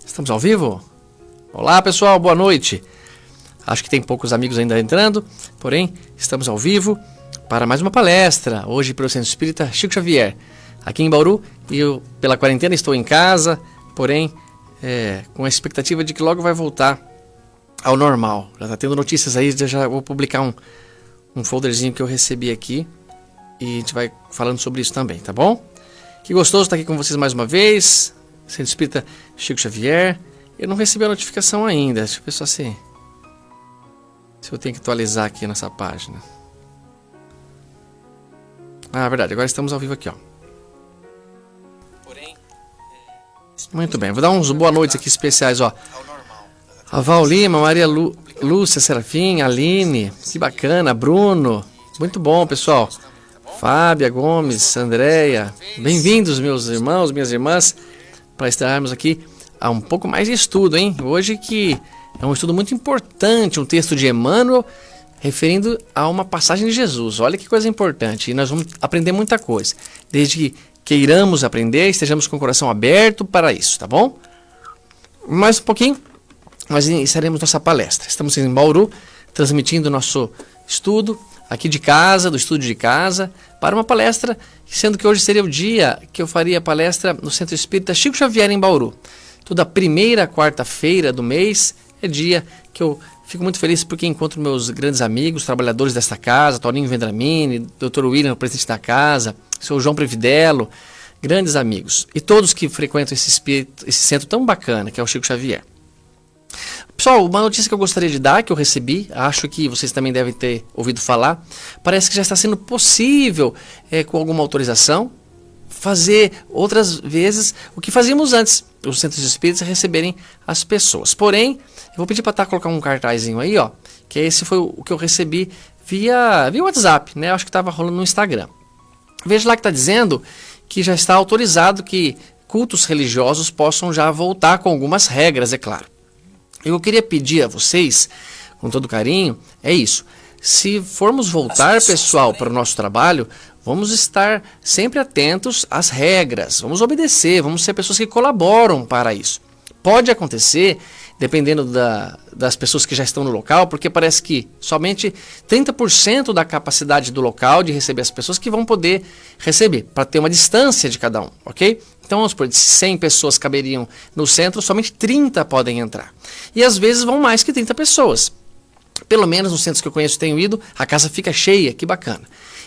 Estamos ao vivo? Olá pessoal, boa noite. Acho que tem poucos amigos ainda entrando, porém estamos ao vivo para mais uma palestra, hoje pelo Centro Espírita Chico Xavier, aqui em Bauru. E eu, pela quarentena, estou em casa, porém com a expectativa de que logo vai voltar ao normal. Já está tendo notícias aí, já vou publicar um folderzinho que eu recebi aqui e a gente vai falando sobre isso também, tá bom? Que gostoso estar aqui com vocês mais uma vez. Centro Espírita Chico Xavier. Eu não recebi a notificação ainda. Deixa eu ver só se eu tenho que atualizar aqui nessa página. Ah, verdade. Agora estamos ao vivo aqui, ó. Muito bem. Vou dar uns boa noites aqui especiais, ó. A Val Lima, Maria Lúcia Serafim, Aline. Que bacana. Bruno. Muito bom, pessoal. Fábia Gomes, Andréia. Bem-vindos, meus irmãos, minhas irmãs, para estarmos aqui a um pouco mais de estudo, hein? Hoje que é um estudo muito importante, um texto de Emmanuel referindo a uma passagem de Jesus. Olha que coisa importante, e nós vamos aprender muita coisa. Desde que queiramos aprender, estejamos com o coração aberto para isso, tá bom? Mais um pouquinho, nós iniciaremos nossa palestra. Estamos em Bauru, transmitindo nosso estudo aqui de casa, do estúdio de casa, para uma palestra, sendo que hoje seria o dia que eu faria a palestra no Centro Espírita Chico Xavier em Bauru. Toda primeira quarta-feira do mês é dia que eu fico muito feliz porque encontro meus grandes amigos, trabalhadores desta casa, Toninho Vendramini, Dr. William, o presidente da casa, seu João Previdelo, grandes amigos. E todos que frequentam esse centro tão bacana que é o Chico Xavier. Pessoal, uma notícia que eu gostaria de dar, que eu recebi, acho que vocês também devem ter ouvido falar, parece que já está sendo possível, com alguma autorização, fazer outras vezes o que fazíamos antes, os centros espíritas receberem as pessoas. Porém, eu vou pedir para colocar um cartazinho aí, ó, que esse foi o que eu recebi via WhatsApp, né? Acho que estava rolando no Instagram. Veja lá que está dizendo que já está autorizado que cultos religiosos possam já voltar com algumas regras, é claro. Eu queria pedir a vocês, com todo carinho, é isso. Se formos voltar, pessoal, para o nosso trabalho, vamos estar sempre atentos às regras, vamos obedecer, vamos ser pessoas que colaboram para isso. Pode acontecer, dependendo das pessoas que já estão no local, porque parece que somente 30% da capacidade do local de receber as pessoas que vão poder receber, para ter uma distância de cada um, ok? Então, vamos supor, se 100 pessoas caberiam no centro, somente 30 podem entrar. E às vezes vão mais que 30 pessoas. Pelo menos nos centros que eu conheço tenho ido, a casa fica cheia, que bacana.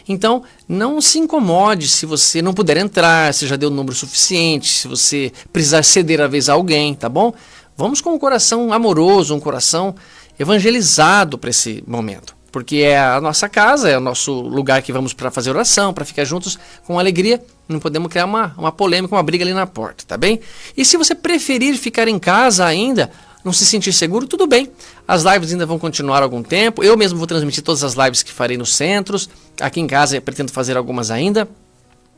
Então, não se incomode se você não puder entrar, se já deu o número suficiente, se você precisar ceder a vez a alguém, tá bom? Vamos com um coração amoroso, um coração evangelizado para esse momento. Porque é a nossa casa, é o nosso lugar que vamos para fazer oração, para ficar juntos com alegria. Não podemos criar uma polêmica, uma briga ali na porta, tá bem? E se você preferir ficar em casa ainda, não se sentir seguro, tudo bem. As lives ainda vão continuar algum tempo. Eu mesmo vou transmitir todas as lives que farei nos centros. Aqui em casa eu pretendo fazer algumas ainda.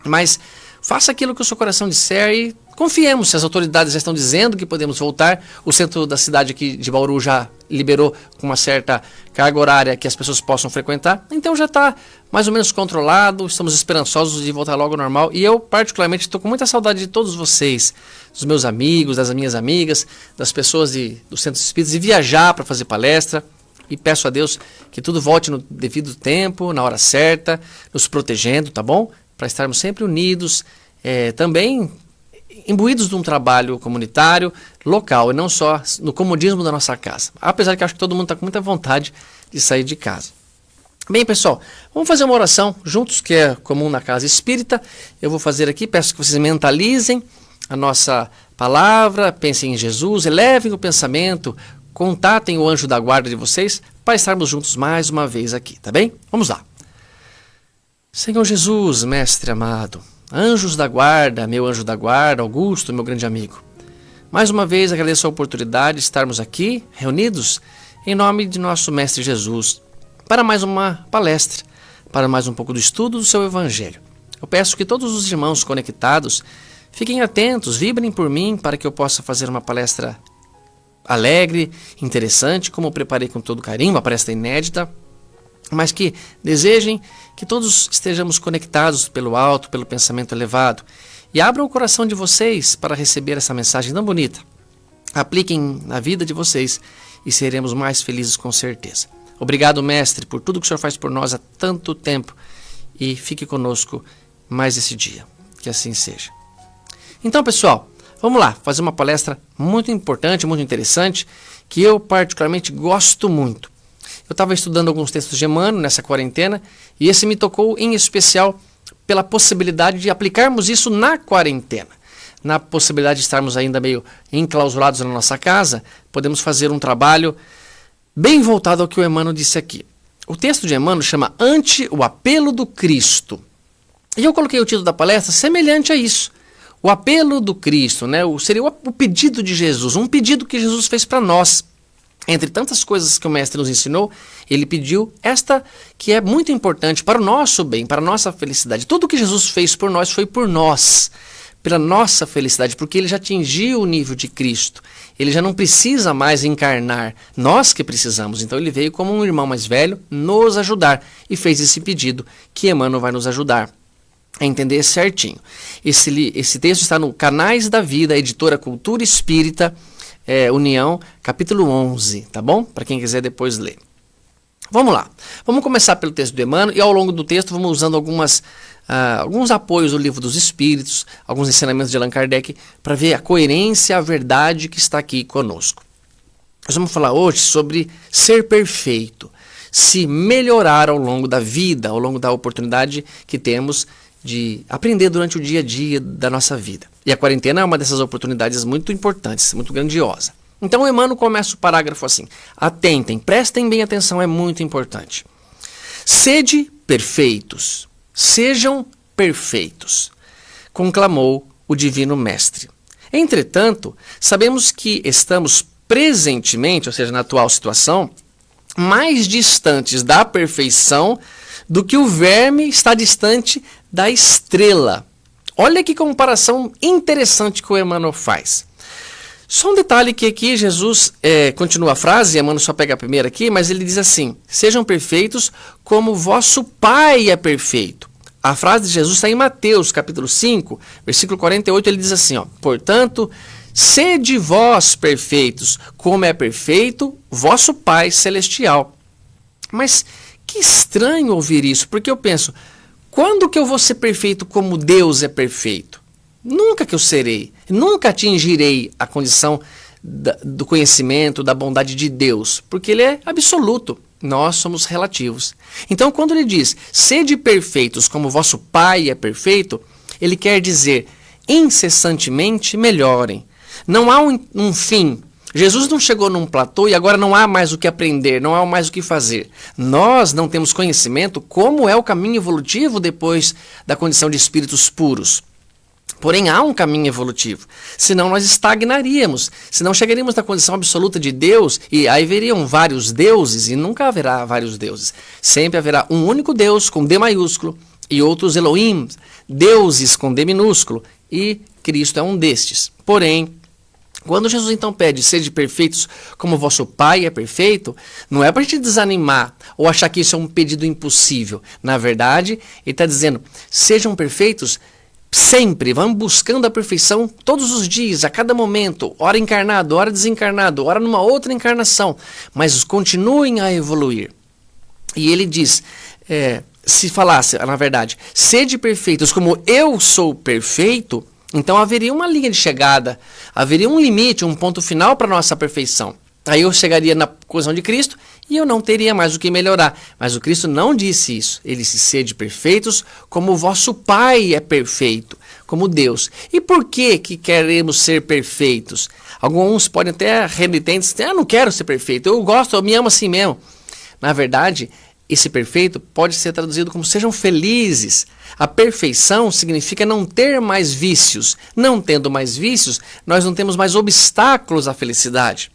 Mas faça aquilo que o seu coração disser e confiemos. Se as autoridades já estão dizendo que podemos voltar, o centro da cidade aqui de Bauru já liberou com uma certa carga horária que as pessoas possam frequentar, então já está mais ou menos controlado, estamos esperançosos de voltar logo ao normal. E eu particularmente estou com muita saudade de todos vocês, dos meus amigos, das minhas amigas, das pessoas dos centros espíritas, e viajar para fazer palestra. E peço a Deus que tudo volte no devido tempo, na hora certa, nos protegendo, tá bom? Para estarmos sempre unidos, também imbuídos de um trabalho comunitário, local, e não só no comodismo da nossa casa. Apesar que eu acho que todo mundo está com muita vontade de sair de casa. Bem, pessoal, vamos fazer uma oração juntos, que é comum na casa espírita. Eu vou fazer aqui, peço que vocês mentalizem a nossa palavra, pensem em Jesus, elevem o pensamento, contatem o anjo da guarda de vocês, para estarmos juntos mais uma vez aqui, tá bem? Vamos lá. Senhor Jesus, mestre amado, anjos da guarda, meu anjo da guarda, Augusto, meu grande amigo. Mais uma vez agradeço a oportunidade de estarmos aqui, reunidos, em nome de nosso Mestre Jesus, para mais uma palestra, para mais um pouco do estudo do seu Evangelho. Eu peço que todos os irmãos conectados fiquem atentos, vibrem por mim, para que eu possa fazer uma palestra alegre, interessante, como eu preparei com todo carinho, uma palestra inédita, mas que desejem que todos estejamos conectados pelo alto, pelo pensamento elevado, e abram o coração de vocês para receber essa mensagem tão bonita. Apliquem na vida de vocês e seremos mais felizes com certeza. Obrigado, mestre, por tudo que o Senhor faz por nós há tanto tempo. E fique conosco mais esse dia. Que assim seja. Então, pessoal, vamos lá fazer uma palestra muito importante, muito interessante, que eu particularmente gosto muito. Eu estava estudando alguns textos de Emmanuel nessa quarentena e esse me tocou em especial pela possibilidade de aplicarmos isso na quarentena. Na possibilidade de estarmos ainda meio enclausurados na nossa casa, podemos fazer um trabalho bem voltado ao que o Emmanuel disse aqui. O texto de Emmanuel chama Ante o Apelo do Cristo. E eu coloquei o título da palestra semelhante a isso. O apelo do Cristo, né? Seria o pedido de Jesus, um pedido que Jesus fez para nós. Entre tantas coisas que o Mestre nos ensinou, ele pediu esta que é muito importante para o nosso bem, para a nossa felicidade. Tudo que Jesus fez por nós foi por nós, pela nossa felicidade, porque ele já atingiu o nível de Cristo. Ele já não precisa mais encarnar, nós que precisamos. Então ele veio como um irmão mais velho nos ajudar e fez esse pedido que Emmanuel vai nos ajudar a entender certinho. Esse texto está no Canais da Vida, editora Cultura Espírita, União, capítulo 11, tá bom? Para quem quiser depois ler. Vamos lá. Vamos começar pelo texto do Emmanuel e ao longo do texto vamos usando alguns apoios do Livro dos Espíritos, alguns ensinamentos de Allan Kardec, para ver a coerência, a verdade que está aqui conosco. Nós vamos falar hoje sobre ser perfeito, se melhorar ao longo da vida, ao longo da oportunidade que temos de aprender durante o dia a dia da nossa vida. E a quarentena é uma dessas oportunidades muito importantes, muito grandiosa. Então o Emmanuel começa o parágrafo assim: atentem, prestem bem atenção, é muito importante. Sede perfeitos, sejam perfeitos, conclamou o Divino Mestre. Entretanto, sabemos que estamos presentemente, ou seja, na atual situação, mais distantes da perfeição do que o verme está distante da estrela. Olha que comparação interessante que o Emmanuel faz. Só um detalhe que aqui Jesus continua a frase, Emmanuel só pega a primeira aqui, mas ele diz assim: sejam perfeitos como vosso Pai é perfeito. A frase de Jesus está em Mateus, capítulo 5, versículo 48, ele diz assim, ó: portanto, sede vós perfeitos, como é perfeito vosso Pai celestial. Mas que estranho ouvir isso, porque eu penso, quando que eu vou ser perfeito como Deus é perfeito? Nunca que eu serei, nunca atingirei a condição do conhecimento, da bondade de Deus, porque Ele é absoluto, nós somos relativos. Então quando Ele diz, sede perfeitos como vosso Pai é perfeito, Ele quer dizer, incessantemente melhorem. Não há um fim. Jesus não chegou num platô e agora não há mais o que aprender, não há mais o que fazer. Nós não temos conhecimento como é o caminho evolutivo depois da condição de espíritos puros. Porém, há um caminho evolutivo, senão nós estagnaríamos, senão chegaríamos na condição absoluta de Deus e aí veriam vários deuses e nunca haverá vários deuses. Sempre haverá um único Deus com D maiúsculo e outros Elohim, deuses com D minúsculo, e Cristo é um destes. Porém, quando Jesus então pede, sede perfeitos como vosso Pai é perfeito, não é para a gente desanimar ou achar que isso é um pedido impossível. Na verdade, ele está dizendo, sejam perfeitos sempre, vamos buscando a perfeição todos os dias, a cada momento, hora encarnado, hora desencarnado, hora numa outra encarnação, mas continuem a evoluir. E ele diz, se falasse, na verdade, sede perfeitos como eu sou perfeito, então haveria uma linha de chegada, haveria um limite, um ponto final para a nossa perfeição. Aí eu chegaria na coesão de Cristo e eu não teria mais o que melhorar. Mas o Cristo não disse isso. Ele disse, sede perfeitos como o vosso Pai é perfeito, como Deus. E por que queremos ser perfeitos? Alguns podem até renitentes dizer, não quero ser perfeito, eu gosto, eu me amo assim mesmo. Na verdade, esse perfeito pode ser traduzido como sejam felizes. A perfeição significa não ter mais vícios. Não tendo mais vícios, nós não temos mais obstáculos à felicidade.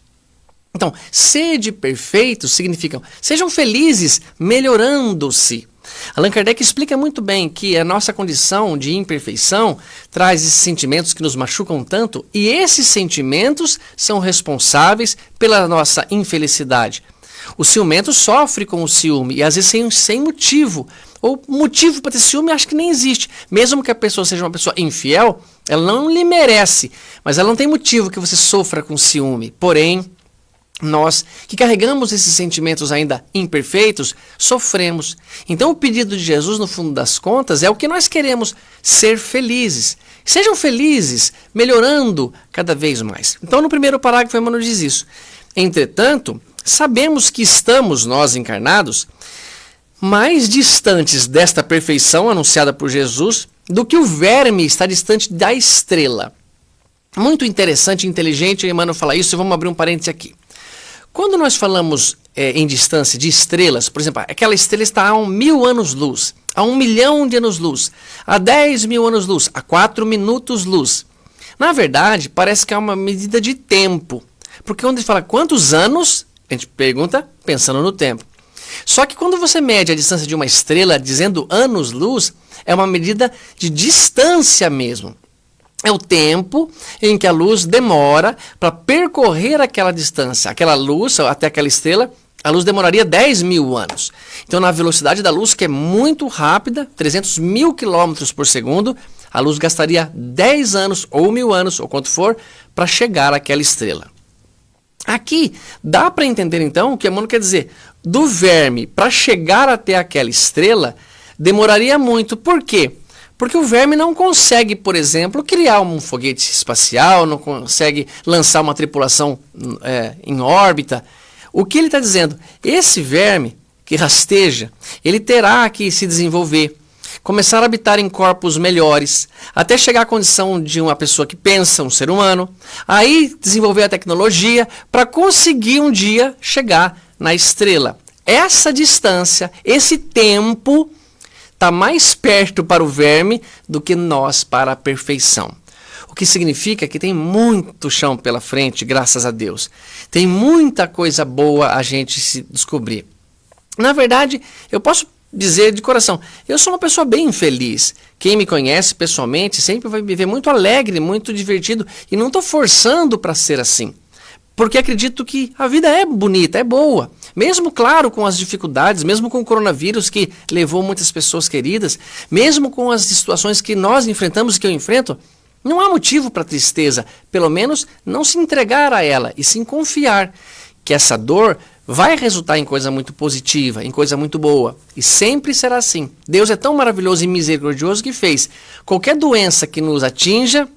Então, sede perfeitos significam sejam felizes, melhorando-se. Allan Kardec explica muito bem que a nossa condição de imperfeição traz esses sentimentos que nos machucam tanto e esses sentimentos são responsáveis pela nossa infelicidade. O ciumento sofre com o ciúme e às vezes sem motivo. Ou motivo para ter ciúme acho que nem existe. Mesmo que a pessoa seja uma pessoa infiel, Ela não lhe merece, mas ela não tem motivo que você sofra com ciúme. Porém, nós que carregamos esses sentimentos ainda imperfeitos, sofremos. Então o pedido de Jesus, no fundo das contas, é o que nós queremos: ser felizes. Sejam felizes, melhorando cada vez mais. Então no primeiro parágrafo, Emmanuel diz isso. Entretanto, sabemos que estamos, nós encarnados, mais distantes desta perfeição anunciada por Jesus do que o verme está distante da estrela. Muito interessante e inteligente, Emmanuel fala isso, e vamos abrir um parêntese aqui. Quando nós falamos em distância de estrelas, por exemplo, aquela estrela está a 1.000 anos-luz, a 1 milhão de anos-luz, a 10 mil anos-luz, a 4 minutos-luz. Na verdade, parece que é uma medida de tempo, porque quando a gente fala quantos anos, a gente pergunta pensando no tempo. Só que quando você mede a distância de uma estrela dizendo anos-luz, é uma medida de distância mesmo. É o tempo em que a luz demora para percorrer aquela distância. Aquela luz, até aquela estrela, a luz demoraria 10 mil anos. Então, na velocidade da luz, que é muito rápida, 300 mil quilômetros por segundo, a luz gastaria 10 anos, ou 1.000 anos, ou quanto for, para chegar àquela estrela. Aqui, dá para entender então o que Emmanuel quer dizer. Do verme para chegar até aquela estrela, demoraria muito. Por quê? Porque o verme não consegue, por exemplo, criar um foguete espacial, não consegue lançar uma tripulação em órbita. O que ele está dizendo? Esse verme que rasteja, ele terá que se desenvolver, começar a habitar em corpos melhores, até chegar à condição de uma pessoa que pensa, um ser humano, aí desenvolver a tecnologia para conseguir um dia chegar na estrela. Essa distância, esse tempo, está mais perto para o verme do que nós para a perfeição. O que significa que tem muito chão pela frente, graças a Deus. Tem muita coisa boa a gente se descobrir. Na verdade, eu posso dizer de coração, eu sou uma pessoa bem feliz. Quem me conhece pessoalmente sempre vai me ver muito alegre, muito divertido, e não estou forçando para ser assim. Porque acredito que a vida é bonita, é boa. Mesmo, claro, com as dificuldades, mesmo com o coronavírus que levou muitas pessoas queridas, mesmo com as situações que nós enfrentamos e que eu enfrento, não há motivo para tristeza. Pelo menos não se entregar a ela e sim confiar que essa dor vai resultar em coisa muito positiva, em coisa muito boa. E sempre será assim. Deus é tão maravilhoso e misericordioso que fez qualquer doença que nos atinja,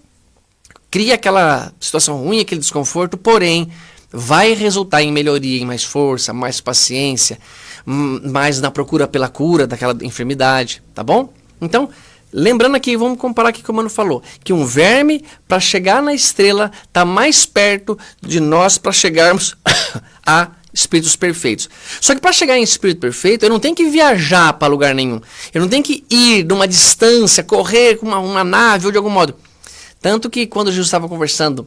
cria aquela situação ruim, aquele desconforto, porém, vai resultar em melhoria, em mais força, mais paciência, mais na procura pela cura daquela enfermidade, tá bom? Então, lembrando aqui, vamos comparar aqui com o Mano falou, que um verme, para chegar na estrela, está mais perto de nós para chegarmos a espíritos perfeitos. Só que para chegar em espírito perfeito, eu não tenho que viajar para lugar nenhum. Eu não tenho que ir de uma distância, correr com uma nave ou de algum modo. Tanto que quando Jesus estava conversando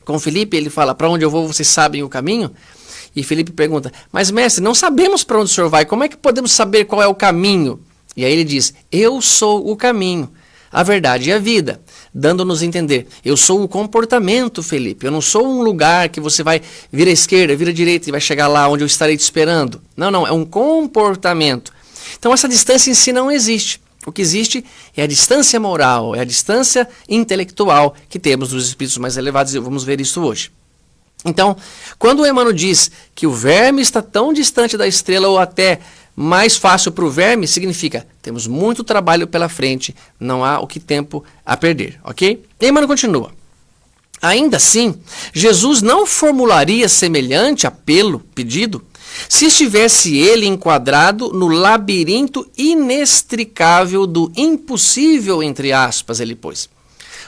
com Felipe, ele fala, para onde eu vou, vocês sabem o caminho? E Felipe pergunta, mas mestre, não sabemos para onde o senhor vai, como é que podemos saber qual é o caminho? E aí ele diz, eu sou o caminho, a verdade e a vida, dando-nos a entender, eu sou o comportamento, Felipe, eu não sou um lugar que você vai vir à esquerda, vir à direita e vai chegar lá onde eu estarei te esperando. Não, é um comportamento. Então essa distância em si não existe. O que existe é a distância moral, é a distância intelectual que temos dos espíritos mais elevados, e vamos ver isso hoje. Então, quando o Emmanuel diz que o verme está tão distante da estrela ou até mais fácil para o verme, significa temos muito trabalho pela frente, não há o que tempo a perder, ok? E Emmanuel continua. Ainda assim, Jesus não formularia semelhante apelo, pedido, se estivesse ele enquadrado no labirinto inextricável do impossível, entre aspas, ele pôs.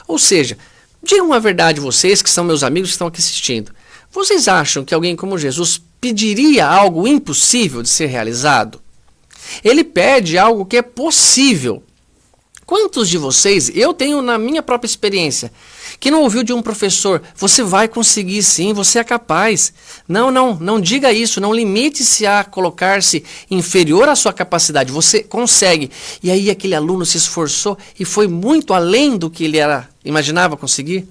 Ou seja, digam a verdade vocês, que são meus amigos que estão aqui assistindo. Vocês acham que alguém como Jesus pediria algo impossível de ser realizado? Ele pede algo que é possível. Quantos de vocês, eu tenho na minha própria experiência, que não ouviu de um professor, você vai conseguir sim, você é capaz. Não diga isso, não limite-se a colocar-se inferior à sua capacidade, você consegue. E aí aquele aluno se esforçou e foi muito além do que ele imaginava conseguir.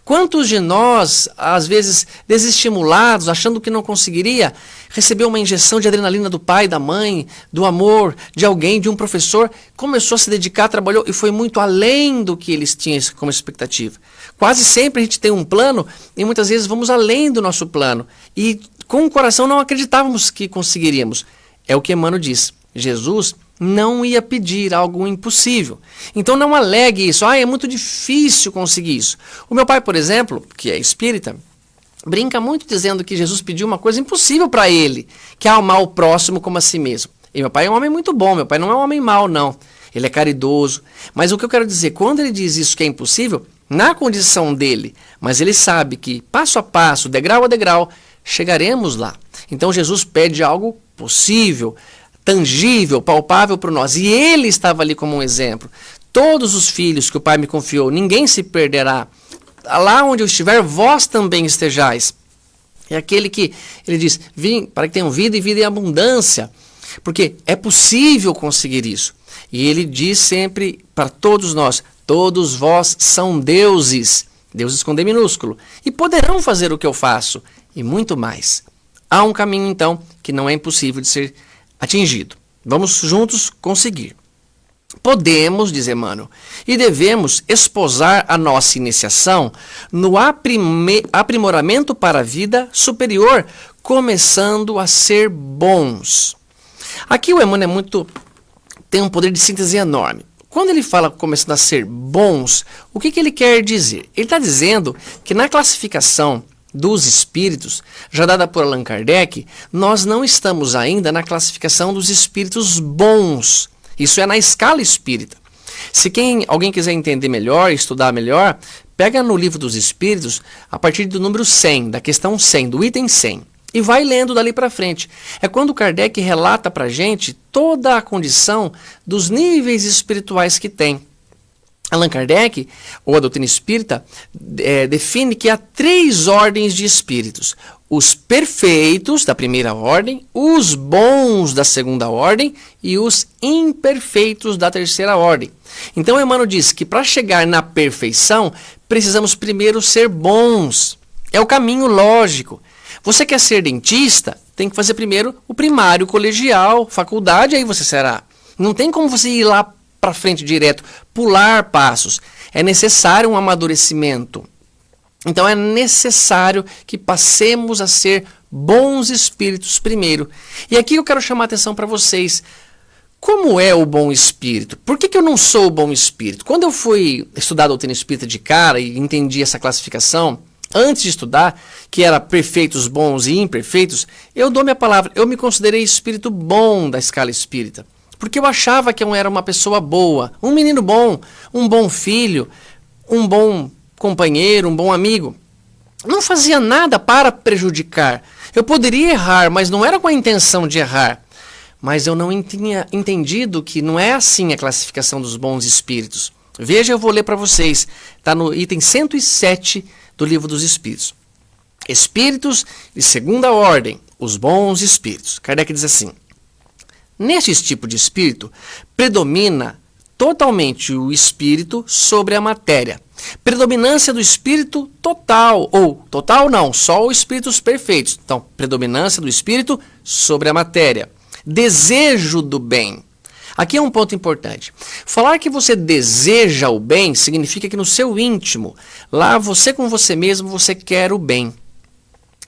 Quantos de nós, às vezes desestimulados, achando que não conseguiria, recebeu uma injeção de adrenalina do pai, da mãe, do amor, de alguém, de um professor, começou a se dedicar, trabalhou e foi muito além do que eles tinham como expectativa. Quase sempre a gente tem um plano e muitas vezes vamos além do nosso plano. E com o coração não acreditávamos que conseguiríamos. É o que Emmanuel diz. Jesus não ia pedir algo impossível. Então não alegue isso. É muito difícil conseguir isso. O meu pai, por exemplo, que é espírita, brinca muito dizendo que Jesus pediu uma coisa impossível para ele, que é amar o próximo como a si mesmo. E meu pai é um homem muito bom, meu pai não é um homem mau, não. Ele é caridoso. Mas o que eu quero dizer, quando ele diz isso que é impossível, na condição dele, mas ele sabe que passo a passo, degrau a degrau, chegaremos lá. Então Jesus pede algo possível, tangível, palpável para nós. E ele estava ali como um exemplo. Todos os filhos que o Pai me confiou, ninguém se perderá. Lá onde eu estiver, vós também estejais. É aquele que, ele diz, vim para que tenham vida e vida em abundância. Porque é possível conseguir isso. E ele diz sempre para todos nós, todos vós são deuses. Deuses com D minúsculo. E poderão fazer o que eu faço. E muito mais. Há um caminho, então, que não é impossível de ser atingido. Vamos juntos conseguir. Podemos, diz Emmanuel, e devemos esposar a nossa iniciação no aprimoramento para a vida superior, começando a ser bons. Aqui o Emmanuel tem um poder de síntese enorme. Quando ele fala começando a ser bons, o que ele quer dizer? Ele está dizendo que na classificação dos espíritos, já dada por Allan Kardec, nós não estamos ainda na classificação dos espíritos bons. Isso é na escala espírita. Se alguém quiser entender melhor, estudar melhor, pega no Livro dos Espíritos, a partir do número 100, da questão 100, do item 100, e vai lendo dali para frente. É quando Kardec relata para a gente toda a condição dos níveis espirituais que tem. Allan Kardec, ou a doutrina espírita, define que há 3 ordens de espíritos. Os perfeitos, da primeira ordem, os bons, da segunda ordem, e os imperfeitos, da terceira ordem. Então, Emmanuel diz que para chegar na perfeição, precisamos primeiro ser bons. É o caminho lógico. Você quer ser dentista? Tem que fazer primeiro o primário, colegial, faculdade, aí você será. Não tem como você ir lá para frente direto, pular passos. É necessário um amadurecimento. Então é necessário que passemos a ser bons espíritos primeiro. E aqui eu quero chamar a atenção para vocês. Como é o bom espírito? Por que eu não sou o bom espírito? Quando eu fui estudar a doutrina espírita de cara e entendi essa classificação, antes de estudar, que era perfeitos, bons e imperfeitos, eu dou minha palavra, eu me considerei espírito bom da escala espírita. Porque eu achava que eu era uma pessoa boa, um menino bom, um bom filho, um bom companheiro, um bom amigo. Não fazia nada para prejudicar. Eu poderia errar, mas não era com a intenção de errar. Mas eu não tinha entendido que não é assim a classificação dos bons espíritos. Veja, eu vou ler para vocês. Está no item 107 do Livro dos Espíritos. Espíritos de segunda ordem, os bons espíritos. Kardec diz assim: neste tipo de espírito, predomina totalmente o espírito sobre a matéria. Predominância do espírito total, ou total não, só os espíritos perfeitos. Então, predominância do espírito sobre a matéria. Desejo do bem. Aqui é um ponto importante. Falar que você deseja o bem significa que no seu íntimo, lá você com você mesmo, você quer o bem.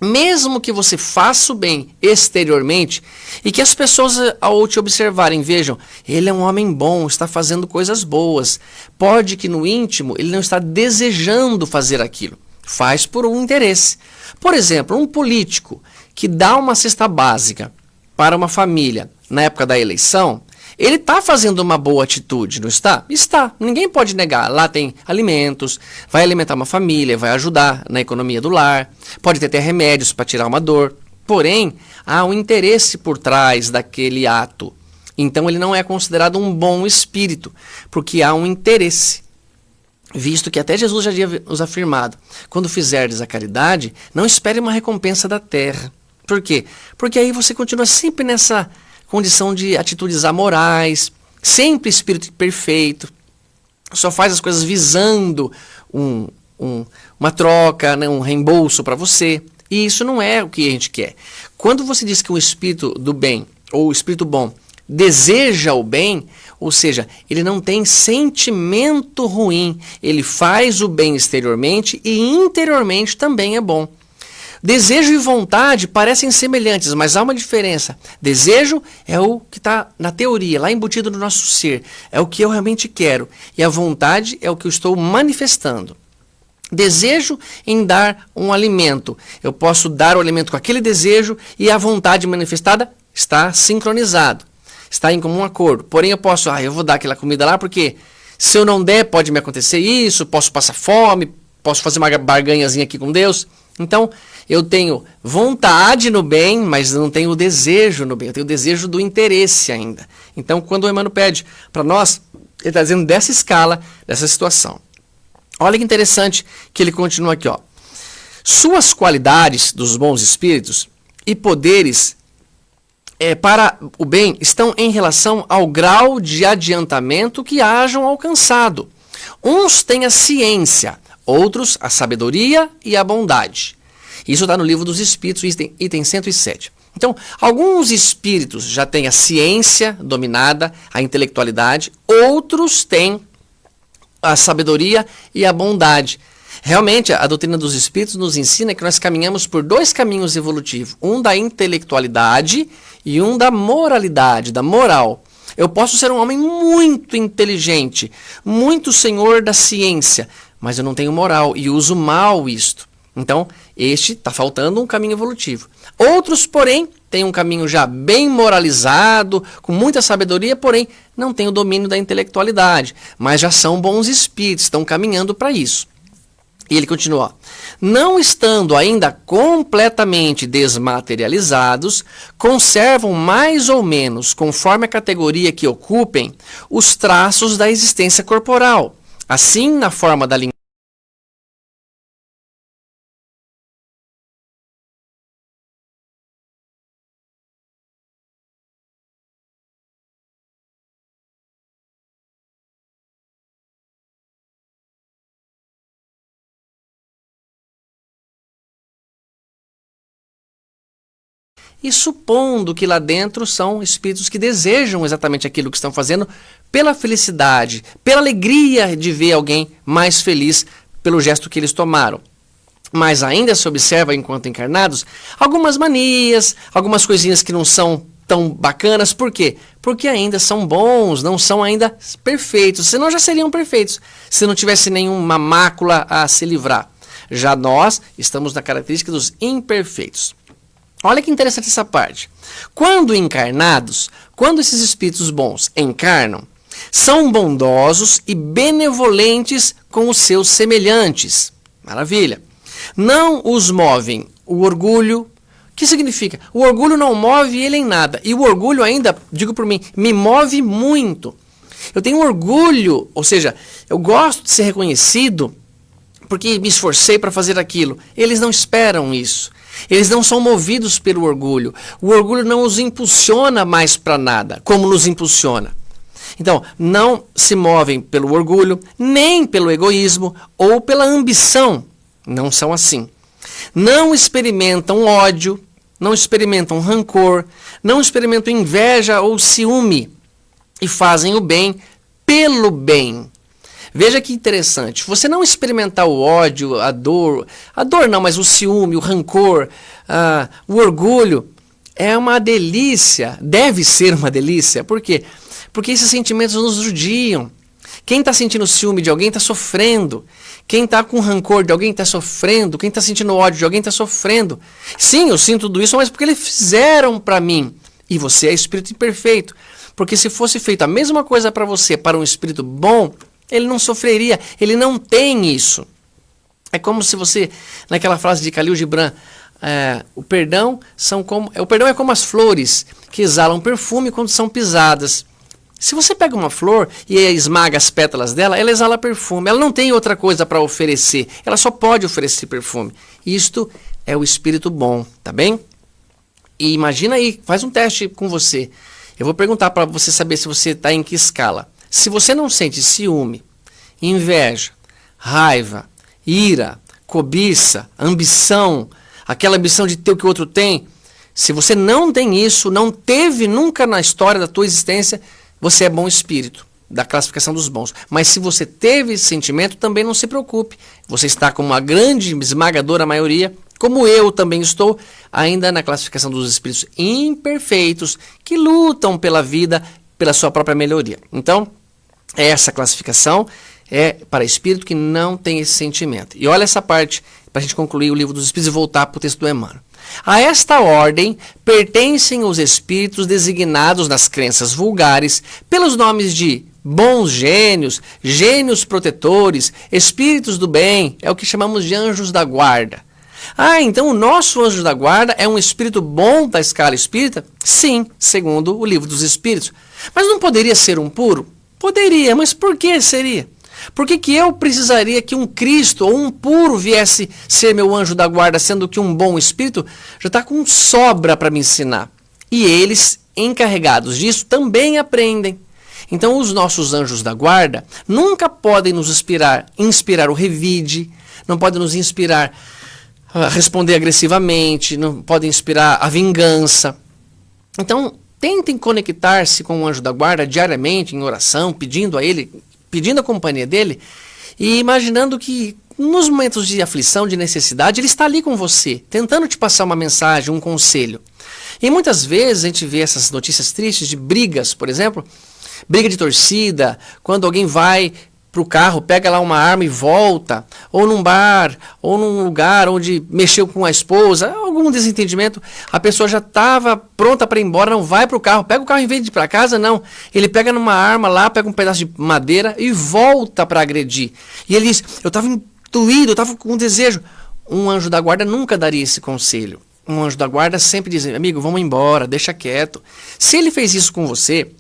Mesmo que você faça o bem exteriormente e que as pessoas ao te observarem vejam, ele é um homem bom, está fazendo coisas boas. Pode que no íntimo ele não está desejando fazer aquilo. Faz por um interesse. Por exemplo, um político que dá uma cesta básica para uma família na época da eleição, ele está fazendo uma boa atitude, não está? Está. Ninguém pode negar. Lá tem alimentos, vai alimentar uma família, vai ajudar na economia do lar, pode ter até remédios para tirar uma dor. Porém, há um interesse por trás daquele ato. Então ele não é considerado um bom espírito, porque há um interesse. Visto que até Jesus já havia nos afirmado, quando fizerdes a caridade, não espere uma recompensa da terra. Por quê? Porque aí você continua sempre nessa condição de atitudes amorais, sempre espírito perfeito, só faz as coisas visando uma troca, né, um reembolso para você. E isso não é o que a gente quer. Quando você diz que o espírito do bem, ou o espírito bom, deseja o bem, ou seja, ele não tem sentimento ruim, ele faz o bem exteriormente e interiormente também é bom. Desejo e vontade parecem semelhantes, mas há uma diferença. Desejo é o que está na teoria, lá embutido no nosso ser, é o que eu realmente quero, e a vontade é o que eu estou manifestando. Desejo em dar um alimento, eu posso dar o alimento com aquele desejo e a vontade manifestada está sincronizado. Está em comum acordo. Porém, eu vou dar aquela comida lá porque se eu não der, pode me acontecer isso, posso passar fome, posso fazer uma barganhazinha aqui com Deus. Então, eu tenho vontade no bem, mas não tenho o desejo no bem. Eu tenho o desejo do interesse ainda. Então, quando o Emmanuel pede para nós, ele está dizendo dessa escala, dessa situação. Olha que interessante que ele continua aqui, ó. Suas qualidades dos bons espíritos e poderes para o bem estão em relação ao grau de adiantamento que hajam alcançado. Uns têm a ciência, outros a sabedoria e a bondade. Isso está no Livro dos Espíritos, item 107. Então, alguns espíritos já têm a ciência dominada, a intelectualidade, outros têm a sabedoria e a bondade. Realmente, a doutrina dos espíritos nos ensina que nós caminhamos por dois caminhos evolutivos, um da intelectualidade e um da moralidade, da moral. Eu posso ser um homem muito inteligente, muito senhor da ciência, mas eu não tenho moral e uso mal isto. Então, está faltando um caminho evolutivo. Outros, porém, têm um caminho já bem moralizado, com muita sabedoria, porém, não têm o domínio da intelectualidade, mas já são bons espíritos, estão caminhando para isso. E ele continua, não estando ainda completamente desmaterializados, conservam mais ou menos, conforme a categoria que ocupem, os traços da existência corporal. Assim, na forma da linguagem, e supondo que lá dentro são espíritos que desejam exatamente aquilo que estão fazendo pela felicidade, pela alegria de ver alguém mais feliz pelo gesto que eles tomaram. Mas ainda se observa, enquanto encarnados, algumas manias, algumas coisinhas que não são tão bacanas. Por quê? Porque ainda são bons, não são ainda perfeitos. Senão já seriam perfeitos, se não tivesse nenhuma mácula a se livrar. Já nós estamos na característica dos imperfeitos. Olha que interessante essa parte. Quando encarnados, quando esses espíritos bons encarnam, são bondosos e benevolentes com os seus semelhantes. Maravilha. Não os movem o orgulho. O que significa? O orgulho não move ele em nada. E o orgulho ainda, digo por mim, me move muito. Eu tenho orgulho, ou seja, eu gosto de ser reconhecido porque me esforcei para fazer aquilo. Eles não esperam isso. Eles não são movidos pelo orgulho. O orgulho não os impulsiona mais para nada, como nos impulsiona. Então, não se movem pelo orgulho, nem pelo egoísmo ou pela ambição. Não são assim. Não experimentam ódio, não experimentam rancor, não experimentam inveja ou ciúme. E fazem o bem pelo bem. Veja que interessante, você não experimentar o ódio, a dor não, mas o ciúme, o rancor, o orgulho, é uma delícia, deve ser uma delícia. Por quê? Porque esses sentimentos nos judiam. Quem está sentindo ciúme de alguém está sofrendo. Quem está com rancor de alguém está sofrendo. Quem está sentindo ódio de alguém está sofrendo. Sim, eu sinto tudo isso, mas porque eles fizeram para mim. E você é espírito imperfeito. Porque se fosse feito a mesma coisa para você, para um espírito bom, ele não sofreria, ele não tem isso. É como se você, naquela frase de Khalil Gibran, o perdão é como as flores que exalam perfume quando são pisadas. Se você pega uma flor e esmaga as pétalas dela, ela exala perfume. Ela não tem outra coisa para oferecer. Ela só pode oferecer perfume. Isto é o espírito bom, tá bem? E imagina aí, faz um teste com você. Eu vou perguntar para você saber se você está em que escala. Se você não sente ciúme, inveja, raiva ira, cobiça, ambição, aquela ambição de ter o que o outro tem. Se você não tem isso, não teve nunca na história da tua existência, você é bom espírito, da classificação dos bons. Mas se você teve esse sentimento, também não se preocupe. Você está com uma grande, esmagadora maioria, como eu também estou, ainda na classificação dos espíritos imperfeitos, que lutam pela vida, pela sua própria melhoria. Então, essa classificação é para espírito que não tem esse sentimento. E olha essa parte, para a gente concluir o livro dos espíritos e voltar para o texto do Emmanuel. A esta ordem pertencem os espíritos designados nas crenças vulgares pelos nomes de bons gênios, gênios protetores, espíritos do bem, é o que chamamos de anjos da guarda. Ah, então o nosso anjo da guarda é um espírito bom da escala espírita? Sim, segundo o livro dos espíritos. Mas não poderia ser um puro? Poderia, mas por que seria? Por que eu precisaria que um Cristo ou um puro viesse ser meu anjo da guarda, sendo que um bom espírito já está com sobra para me ensinar? E eles, encarregados disso, também aprendem. Então os nossos anjos da guarda nunca podem nos inspirar o revide, não podem nos inspirar a responder agressivamente, não podem inspirar a vingança. Então tentem conectar-se com o anjo da guarda diariamente, em oração, pedindo a ele, pedindo a companhia dele e imaginando que nos momentos de aflição, de necessidade, ele está ali com você, tentando te passar uma mensagem, um conselho. E muitas vezes a gente vê essas notícias tristes de brigas, por exemplo, briga de torcida, quando alguém vai para o carro, pega lá uma arma e volta, ou num bar, ou num lugar onde mexeu com a esposa, algum desentendimento, a pessoa já estava pronta para ir embora, não vai para o carro, pega o carro em vez de ir para casa, não. Ele pega numa arma lá, pega um pedaço de madeira e volta para agredir. E ele diz, eu estava intuído, eu estava com um desejo. Um anjo da guarda nunca daria esse conselho. Um anjo da guarda sempre diz, amigo, vamos embora, deixa quieto. Se ele fez isso com você,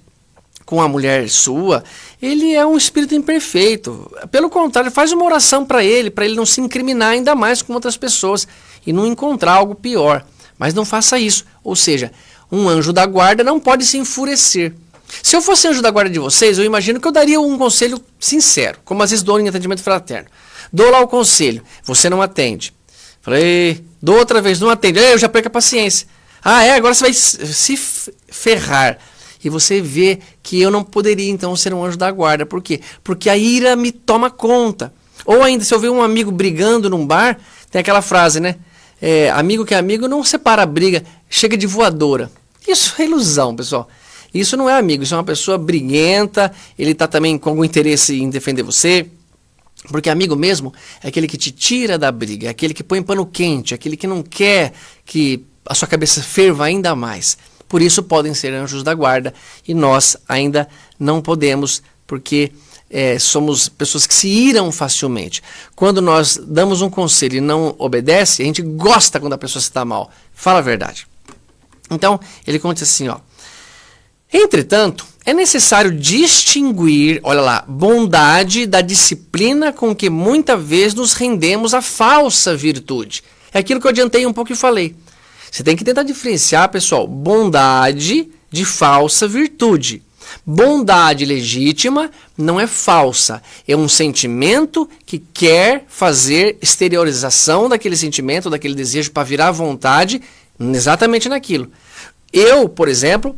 com a mulher sua, ele é um espírito imperfeito. Pelo contrário, faz uma oração para ele não se incriminar ainda mais com outras pessoas e não encontrar algo pior. Mas não faça isso. Ou seja, um anjo da guarda não pode se enfurecer. Se eu fosse anjo da guarda de vocês, eu imagino que eu daria um conselho sincero, como às vezes dou em atendimento fraterno. Dou lá o conselho, você não atende. Falei, dou outra vez, não atende. Eu já perco a paciência. Ah, agora você vai se ferrar. E você vê que eu não poderia então ser um anjo da guarda. Por quê? Porque a ira me toma conta. Ou ainda, se eu ver um amigo brigando num bar, tem aquela frase, né? Amigo que é amigo não separa a briga, chega de voadora. Isso é ilusão, pessoal. Isso não é amigo, isso é uma pessoa briguenta, ele está também com algum interesse em defender você. Porque amigo mesmo é aquele que te tira da briga, é aquele que põe pano quente, é aquele que não quer que a sua cabeça ferva ainda mais. Por isso podem ser anjos da guarda e nós ainda não podemos, porque somos pessoas que se iram facilmente. Quando nós damos um conselho e não obedece, a gente gosta quando a pessoa se está mal. Fala a verdade. Então, ele conta assim, ó. Entretanto, é necessário distinguir, olha lá, bondade da disciplina com que muitas vezes nos rendemos à falsa virtude. É aquilo que eu adiantei um pouco e falei. Você tem que tentar diferenciar, pessoal, bondade de falsa virtude. Bondade legítima não é falsa, é um sentimento que quer fazer exteriorização daquele sentimento, daquele desejo para virar vontade exatamente naquilo. Eu, por exemplo,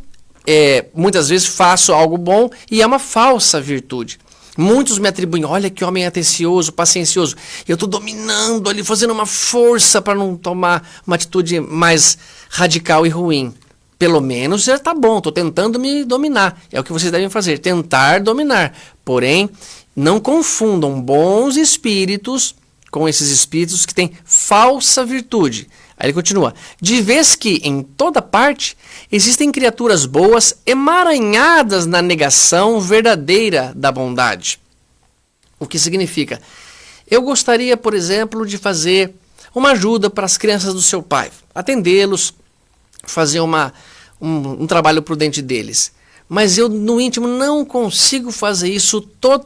muitas vezes faço algo bom e é uma falsa virtude. Muitos me atribuem, olha que homem atencioso, paciencioso. Eu estou dominando ali, fazendo uma força para não tomar uma atitude mais radical e ruim. Pelo menos já está bom, estou tentando me dominar. É o que vocês devem fazer, tentar dominar. Porém, não confundam bons espíritos com esses espíritos que têm falsa virtude. Aí ele continua, de vez que em toda parte existem criaturas boas emaranhadas na negação verdadeira da bondade. O que significa? Eu gostaria, por exemplo, de fazer uma ajuda para as crianças do seu pai, atendê-los, fazer um trabalho prudente deles. Mas eu, no íntimo, não consigo fazer isso totalmente.